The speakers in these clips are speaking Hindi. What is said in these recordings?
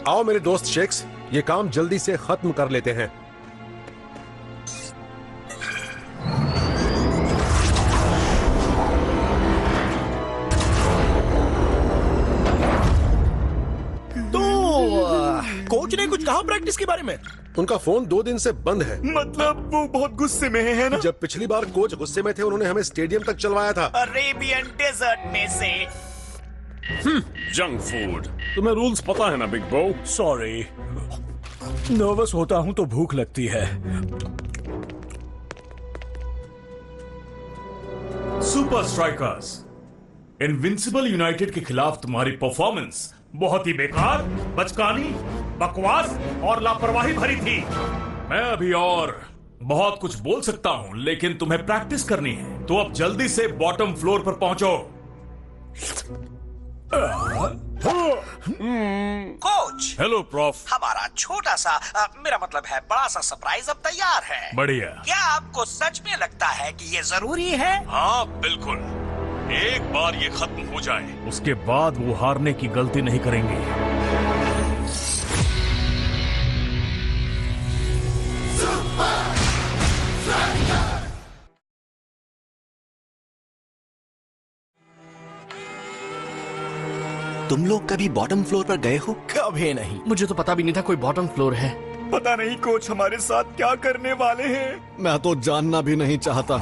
आओ मेरे दोस्त शेक्स, ये काम जल्दी से खत्म कर लेते हैं। कोच ने कुछ कहा प्रैक्टिस के बारे में? उनका फोन 2 दिन से बंद है। मतलब वो बहुत गुस्से में है ना? जब पिछली बार कोच गुस्से में थे, उन्होंने हमें स्टेडियम तक चलवाया था। अरेबियन डेजर्ट में से। Junk food. तुम्हें रूल्स पता है ना बिग बो? सॉरी, नर्वस होता हूँ तो भूख लगती है। सुपर स्ट्राइकर्स, इनविंसिबल यूनाइटेड के खिलाफ तुम्हारी परफॉर्मेंस बहुत ही बेकार, बचकानी, बकवास और लापरवाही भरी थी। मैं अभी और बहुत कुछ बोल सकता हूं, लेकिन तुम्हें प्रैक्टिस करनी है, तो अब जल्दी से बॉटम फ्लोर पर पहुंचो। Coach, hello prof. हमारा छोटा सा मेरा मतलब है बड़ा सा सरप्राइज अब तैयार है। बढ़िया। क्या आपको सच में लगता है कि ये जरूरी है? हाँ बिल्कुल, एक बार ये खत्म हो जाए, उसके बाद वो हारने की गलती नहीं करेंगे। तुम लोग कभी बॉटम फ्लोर पर गए हो? कभी नहीं। मुझे तो पता भी नहीं था कोई बॉटम फ्लोर है। पता नहीं कोच हमारे साथ क्या करने वाले हैं। मैं तो जानना भी नहीं चाहता।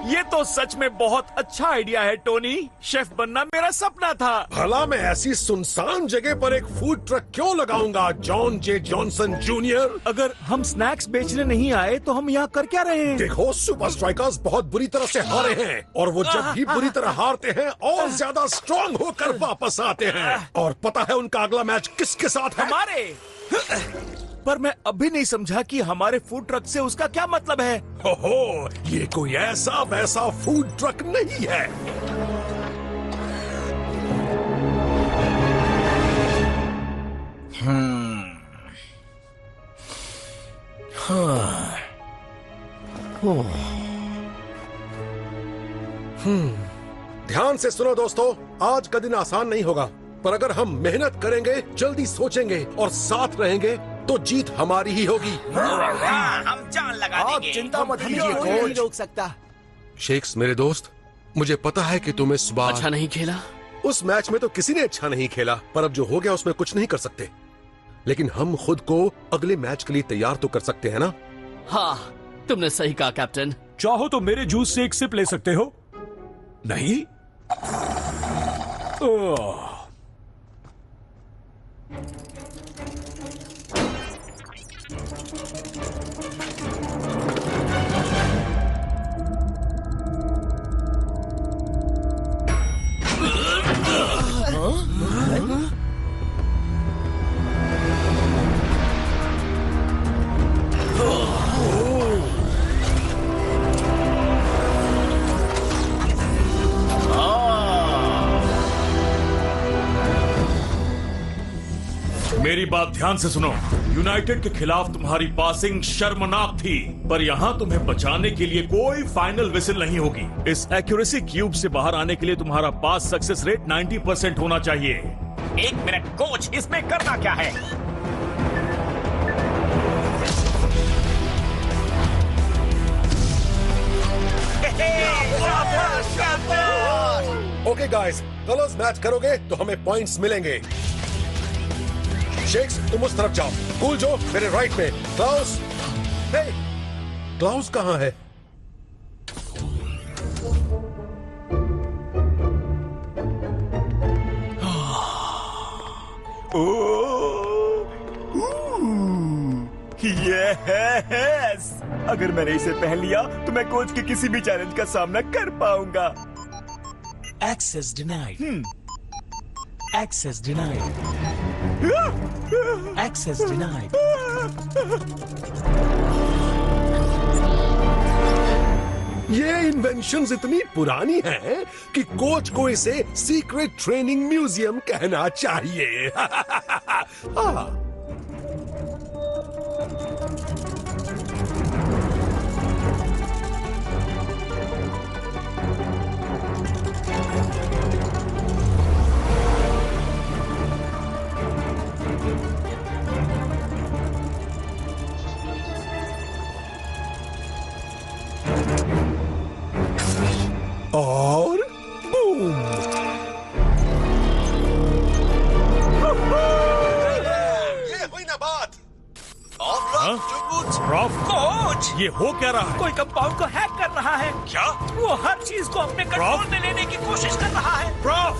ये तो सच में बहुत अच्छा आइडिया है टोनी। शेफ बनना मेरा सपना था। भला मैं ऐसी सुनसान जगह पर एक फूड ट्रक क्यों लगाऊंगा, जॉन जे जॉनसन जूनियर? अगर हम स्नैक्स बेचने नहीं आए तो हम यहाँ कर क्या रहे हैं? देखो, सुपर स्ट्राइकर्स बहुत बुरी तरह से हारे हैं, और वो जब भी बुरी तरह हारते हैं और ज्यादा स्ट्रांग होकर वापस आते हैं। और पता है उनका अगला मैच किसके साथ है? हमारे। पर मैं अभी नहीं समझा कि हमारे फूड ट्रक से उसका क्या मतलब है। हो, ये कोई ऐसा वैसा फूड ट्रक नहीं है। ध्यान से सुनो दोस्तों, आज का दिन आसान नहीं होगा, पर अगर हम मेहनत करेंगे, जल्दी सोचेंगे और साथ रहेंगे, तो जीत हमारी ही होगी। हाँ, हम जान लगा आप देंगे। चिंता मत कीजिए कोई नहीं कोच। रोक सकता। शेक्स मेरे दोस्त, मुझे पता है कि तुम इस बार अच्छा नहीं खेला। उस मैच में तो किसी ने अच्छा नहीं खेला, पर अब जो हो गया उसमें कुछ नहीं कर सकते। लेकिन हम खुद को अगले मैच के लिए तैयार तो कर सकते हैं ना? हाँ, तुमने सही कहा कैप्टन। चाहो तो मेरे जूस से एक सिप ले सकते हो। नहीं? ओह। मेरी बात ध्यान से सुनो। यूनाइटेड के खिलाफ तुम्हारी पासिंग शर्मनाक थी, पर यहाँ तुम्हें बचाने के लिए कोई फाइनल विसिल नहीं होगी। इस एक्यूरेसी क्यूब से बाहर आने के लिए तुम्हारा पास सक्सेस रेट 90% होना चाहिए। एक मिनट कोच, इसमें करना क्या है? ओके गाइस, कलर्स मैच करोगे तो हमें पॉइंट्स मिलेंगे। शेक्स, तुम उस तरफ जाओ। कूल जो मेरे राइट में। क्लाउस, हे, क्लाउस कहाँ है? यस! अगर मैंने इसे पहन लिया तो मैं कोच के किसी भी चैलेंज का सामना कर पाऊंगा। Access denied. Access denied. Access denied. ये इन्वेंशंस इतनी पुरानी हैं कि कोच को इसे सीक्रेट ट्रेनिंग म्यूजियम कहना चाहिए। हाँ। प्रॉफ, कोच, ये हो क्या रहा है? कोई कंपाउंड को हैक कर रहा है। क्या? वो हर चीज को अपने कंट्रोल में लेने की कोशिश कर रहा है। प्रॉफ,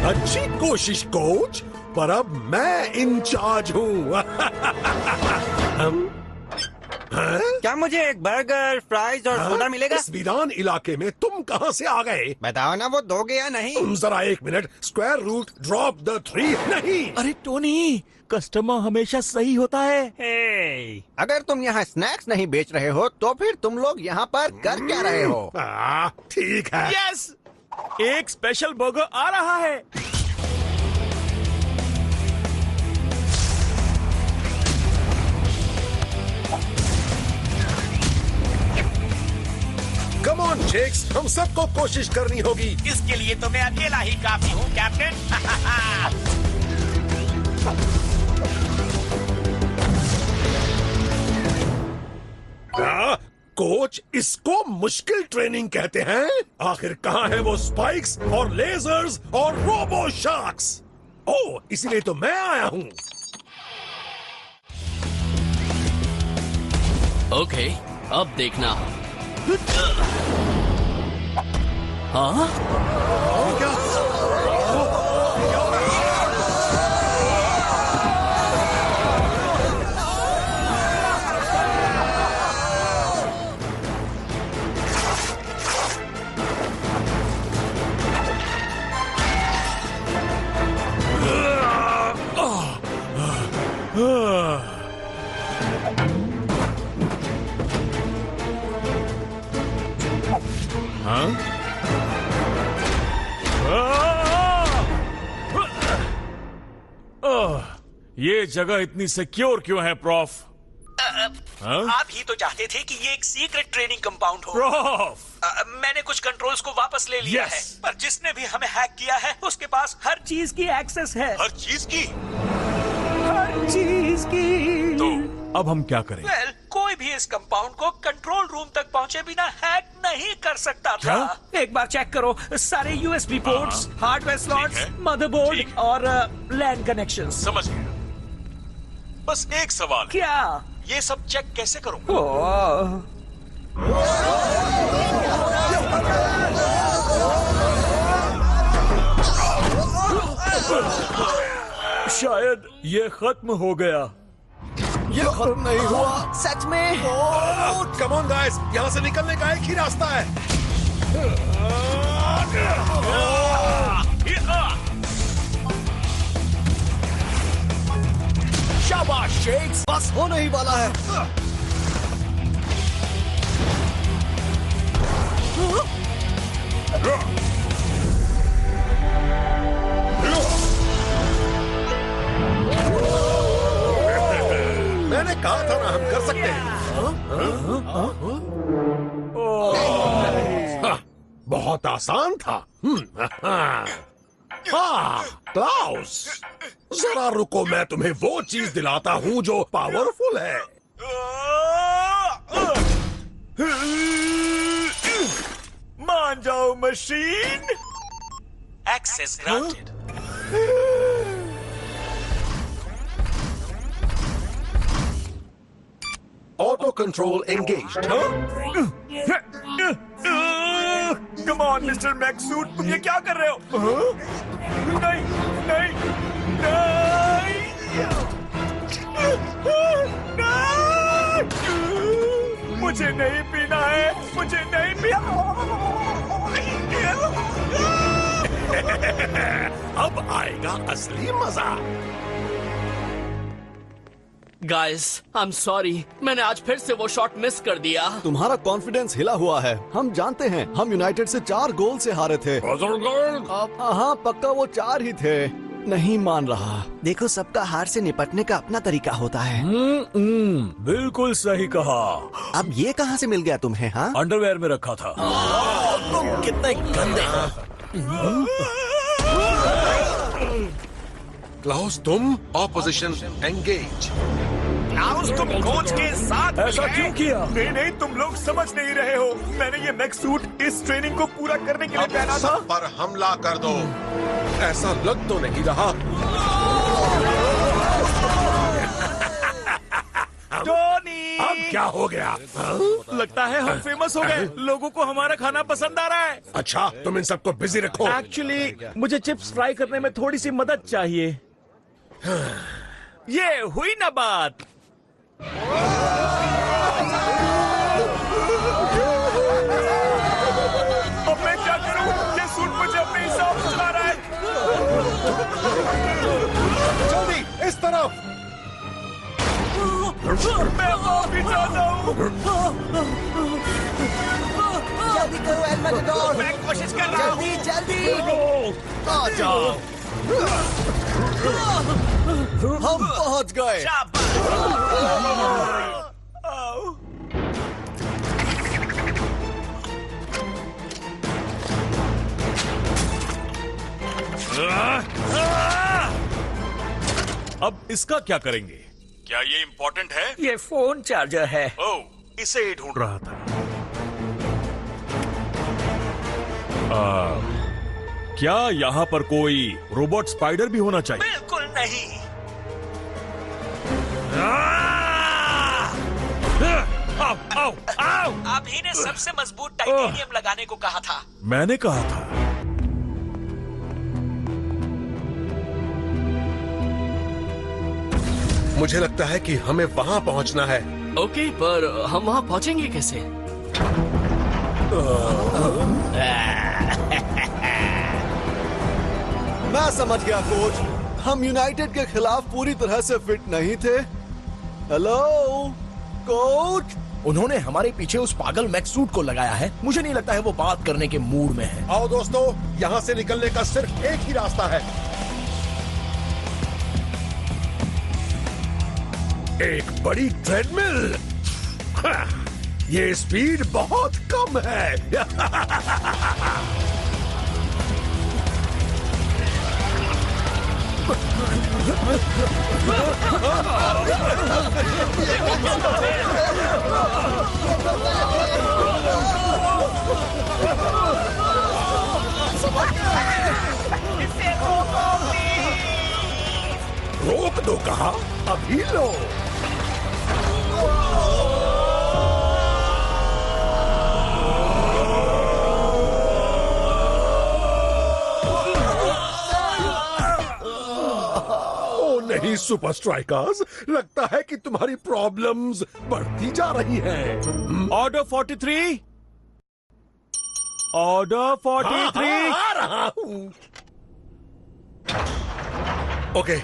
अच्छी कोशिश कोच, पर अब मैं इंचार्ज हूँ। क्या मुझे एक बर्गर, फ्राइज और सोडा मिलेगा? इस वीरान इलाके में तुम कहाँ से आ गए? बताओ ना, वो दोगे या नहीं? तुम जरा एक minute, square root drop the 3 नहीं। अरे टोनी, कस्टमर हमेशा सही होता है। अगर तुम यहाँ स्नैक्स नहीं बेच रहे हो तो फिर तुम लोग यहाँ पर कर क्या रहे हो? ठीक है। यस, एक स्पेशल बर्गर आ रहा है। कम ऑन जेक्स, हम सबको कोशिश करनी होगी। इसके लिए तो मैं अकेला ही काफी हूँ कैप्टन। कोच, इसको मुश्किल ट्रेनिंग कहते हैं। आखिर कहाँ है वो स्पाइक्स और लेजर्स और रोबो शार्क्स? ओह, इसीलिए तो मैं आया हूँ। ओके, अब देखना। हाँ? ये जगह इतनी सिक्योर क्यों है प्रॉफ? आप ही तो चाहते थे कि ये एक सीक्रेट ट्रेनिंग कंपाउंड हो। प्रॉफ, मैंने कुछ कंट्रोल्स को वापस ले लिया है, पर जिसने भी हमें हैक किया है उसके पास हर चीज की एक्सेस है। हर चीज की? हर चीज की। तो अब हम क्या करें? वेल, कोई भी इस कंपाउंड को कंट्रोल रूम तक पहुंचे बिना हैक नहीं कर सकता था। एक बार चेक करो, सारे USB ports, hardware slots, motherboard और लैन कनेक्शंस। समझ गया। बस एक सवाल है, क्या? ये सब चेक कैसे करूं? शायद ये खत्म हो गया। ये खत्म नहीं हुआ। सच में? कम ऑन गाइस, यहाँ से निकलने का एक ही रास्ता है। शाबाश शेक्स, बस होने ही वाला है। मैंने कहा था ना, हम कर सकते हैं। बहुत आसान था। क्लाउस, जरा रुको, मैं तुम्हें वो चीज दिलाता हूँ जो पावरफुल है। मान जाओ machine. Access granted. Auto control engaged. Come on mister मैक्सूट, तुम ये क्या कर रहे हो? नहीं नहीं नहीं, नहीं! मुझे नहीं पीना है, मुझे नहीं पीना। अब आएगा असली मजा। गाइस, आई एम सॉरी, मैंने आज फिर से वो शॉट मिस कर दिया। तुम्हारा कॉन्फिडेंस हिला हुआ है। हम जानते हैं, हम यूनाइटेड से 4 गोल से हारे थे। हाँ, पक्का वो 4 ही थे। नहीं मान रहा। देखो, सबका हार से निपटने का अपना तरीका होता है। बिल्कुल सही कहा। अब ये कहाँ से मिल गया तुम्हें? हाँ, अंडरवेयर में रखा था। तुम कितने गंदे हो। क्लाउस, तुम ऑपोजिशन एंगेज। क्लाउस, तुम कोच के साथ ऐसा क्यों किया? नहीं नहीं, तुम लोग समझ नहीं रहे हो। मैंने ये मैक्स सूट इस ट्रेनिंग को पूरा करने के लिए पहना था। सब पर हमला कर दो। ऐसा लग तो नहीं रहा। क्या हो गया? हाँ? लगता है हम फेमस हो गए, लोगों को हमारा खाना पसंद आ रहा है। अच्छा, तुम इन सबको बिजी रखो। एक्चुअली मुझे चिप्स फ्राई करने में थोड़ी सी मदद चाहिए। ये हुई ना बात। अब मैं क्या करूं? ये सूट मुझे अपने हिसाब से ला रहा है। जल्दी इस तरफ। मैं माफी चाहता हूं। जल्दी करो एल मैटाडोर। मैं कोशिश कर रहा हूं। जल्दी जल्दी आ जाओ। हम पहुंच गए। अब इसका क्या करेंगे? क्या ये इम्पोर्टेंट है? ये फोन चार्जर है। ओह, इसे ही ढूंढ रहा था। क्या यहाँ पर कोई रोबोट स्पाइडर भी होना चाहिए? बिल्कुल नहीं। आओ, आओ, आओ। आप ही ने सबसे मजबूत टाइटेनियम लगाने को कहा था। मैंने कहा था। मुझे लगता है कि हमें वहां पहुंचना है। ओके, पर हम वहाँ पहुँचेंगे कैसे? मैं समझ गया कोच, हम यूनाइटेड के खिलाफ पूरी तरह से फिट नहीं थे। Hello coach. उन्होंने हमारे पीछे उस पागल मैक्सूट को लगाया है। मुझे नहीं लगता है वो बात करने के मूड में है। आओ दोस्तों, यहाँ से निकलने का सिर्फ एक ही रास्ता है। एक बड़ी ट्रेडमिल। ये स्पीड बहुत कम है। रोक दो कहा, अभी लो। नहीं सुपर स्ट्राइकर्स, लगता है कि तुम्हारी प्रॉब्लम्स बढ़ती जा रही हैं। ऑर्डर 43। ऑर्डर 43। आ रहा हूं। ओके,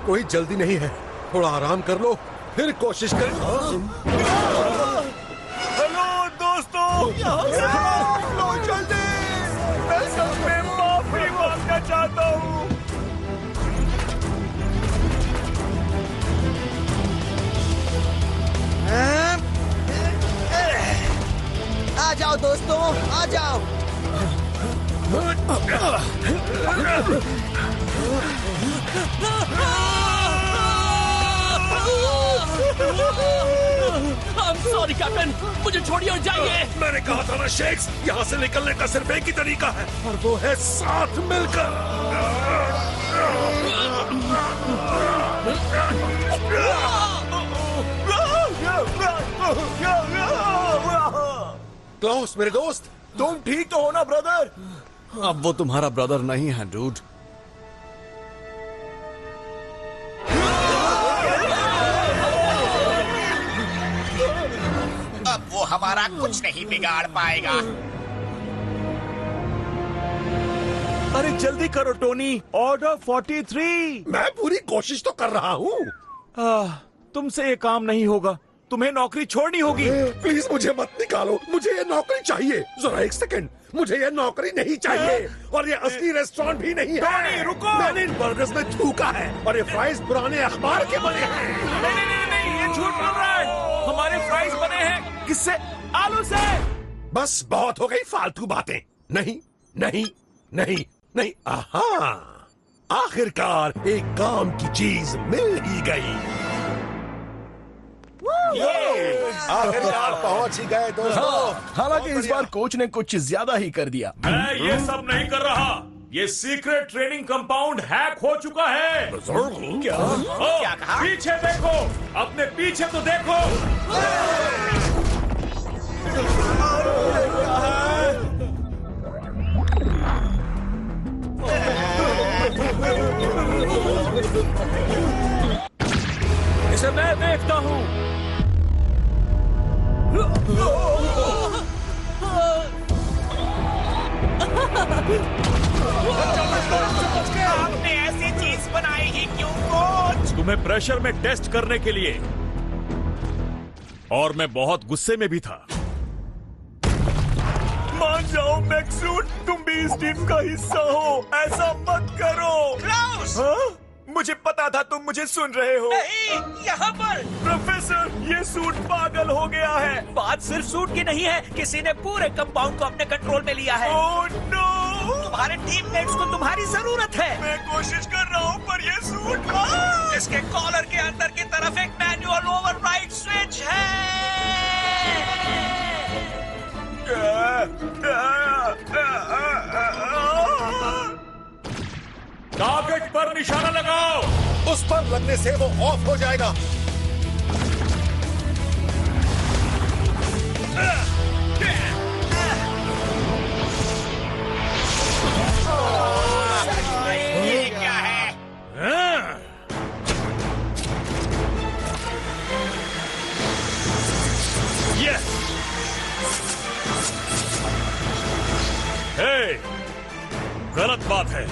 कोई जल्दी नहीं है, थोड़ा आराम कर लो, फिर कोशिश करें। हेलो दोस्तों, लो जल्दी। मैं सच में माफी मांगना चाहता हूँ। आ जाओ दोस्तों, आ जाओ। I'm sorry, captain. मुझे छोड़िए और जाइए। मैंने कहा था ना शेक्स, यहाँ से निकलने का सिर्फ एक ही तरीका है, और वो है साथ मिलकर। क्लॉस मेरे दोस्त, तुम ठीक तो हो ना ब्रदर? अब वो तुम्हारा ब्रदर नहीं है डूड। अब वो हमारा कुछ नहीं बिगाड़ पाएगा। अरे जल्दी करो टोनी, ऑर्डर 43। मैं पूरी कोशिश तो कर रहा हूँ। तुमसे ये काम नहीं होगा, तुम्हें नौकरी छोड़नी होगी। प्लीज मुझे मत निकालो, मुझे ये नौकरी चाहिए। जरा एक सेकंड, मुझे ये नौकरी नहीं चाहिए, और ये असली रेस्टोरेंट भी नहीं है। टोनी, रुको। मैंने इन बर्गर्स में थूका है, और ये फ्राइज पुराने अखबार के बने हैं। नहीं, ये झूठ बोल रहा है। हमारे फ्राइज बने हैं किससे? आलू से। बस बहुत हो गई फालतू बातें। नहीं नहीं नहीं नहीं। आहा, आखिरकार एक काम की चीज मिल ही गई। आखिरकार पहुंच ही गए दोस्तों। हालांकि इस बार कोच ने कुछ ज्यादा ही कर दिया। मैं ये सब नहीं कर रहा। ये सीक्रेट ट्रेनिंग कंपाउंड हैक हो चुका है। क्या क्या कहा? पीछे देखो, अपने पीछे तो देखो। इसे मैं देखता हूँ। आपने ऐसी चीज बनाई ही क्यों कोच? तुम्हें प्रेशर में टेस्ट करने के लिए, और मैं बहुत गुस्से में भी था। मान जाओ मैक्सूट, तुम भी इस टीम का हिस्सा हो। ऐसा मत करो। क्लाउस! हाँ? मुझे पता था तुम मुझे सुन रहे हो। नहीं, यहाँ पर। प्रोफेसर, ये सूट पागल हो गया है। बात सिर्फ सूट की नहीं है, किसी ने पूरे कंपाउंड को अपने कंट्रोल में लिया है। Oh no! तुम्हारे टीममेट्स को तुम्हारी जरूरत है। मैं कोशिश कर रहा हूँ पर ये सूट इसके कॉलर के अंदर की तरफ एक मैनुअल ओवरराइड स्विच है। टारगेट पर निशाना लगाओ। उस पर लगने से वो ऑफ हो जाएगा। ये क्या है? यस। हे, गलत बात है।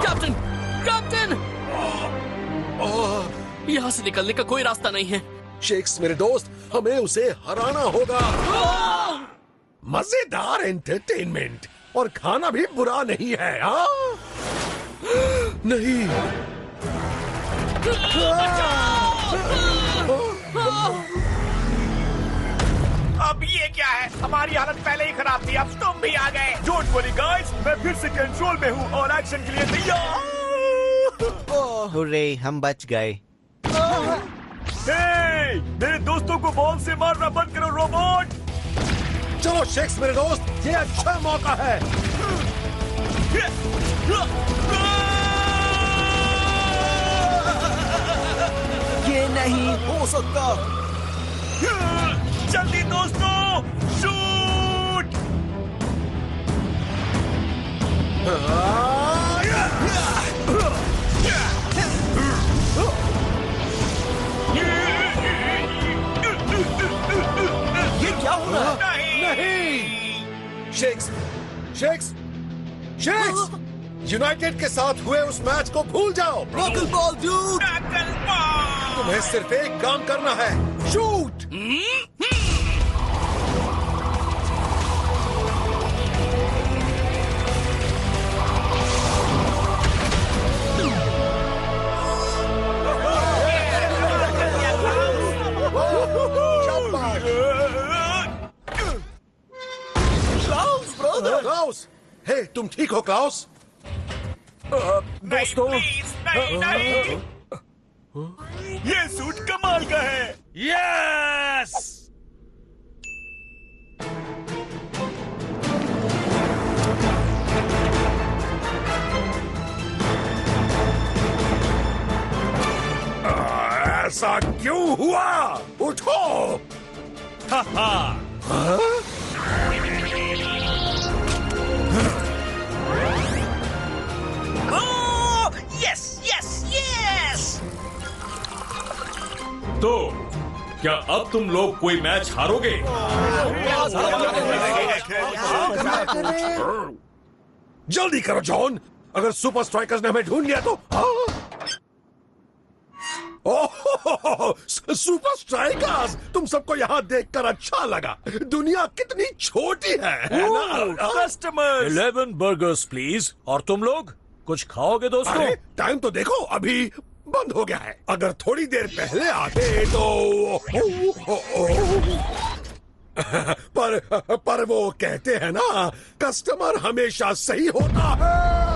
Captain, captain! यहाँ से निकलने का कोई रास्ता नहीं है। शेक्स मेरे दोस्त, हमें उसे हराना होगा। मजेदार एंटरटेनमेंट, और खाना भी बुरा नहीं है। हाँ? नहीं। अब ये क्या है? हमारी हालत पहले ही खराब थी, अब तुम भी आ गए। डोंट वरी गाइस, मैं फिर से कंट्रोल में हूँ और एक्शन के लिए तैयार। हुर्रे, हम बच गए। हे, मेरे दोस्तों को बॉल से मारना बंद करो रोबोट। चलो शेक्स मेरे दोस्त, ये अच्छा मौका है। ये नहीं हो सकता। जल्दी दोस्तों, शूट! ये क्या हो रहा है? नहीं। शेक्स, शेक्स, शेक्स, यूनाइटेड के साथ हुए उस मैच को भूल जाओ। नकल बॉल ड्यूड। तुम्हें सिर्फ एक काम करना है, शूट। क्लाउस, हे, तुम ठीक हो क्लाउस? दोस्तों, नहीं। ये सूट कमाल का है। यस। ऐसा क्यों हुआ? उठो। Yes yes yes. तो क्या अब तुम लोग कोई मैच हारोगे? जल्दी करो जॉन, अगर सुपर स्ट्राइकर्स ने हमें ढूंढ लिया तो। ओह, सुपर स्ट्राइकर्स, तुम सबको यहाँ देखकर अच्छा लगा। दुनिया कितनी छोटी है ना? Customer 11 burgers please. और तुम लोग कुछ खाओगे दोस्तों? अरे टाइम तो देखो, अभी बंद हो गया है। अगर थोड़ी देर पहले आते तो पर वो कहते हैं ना, कस्टमर हमेशा सही होता है।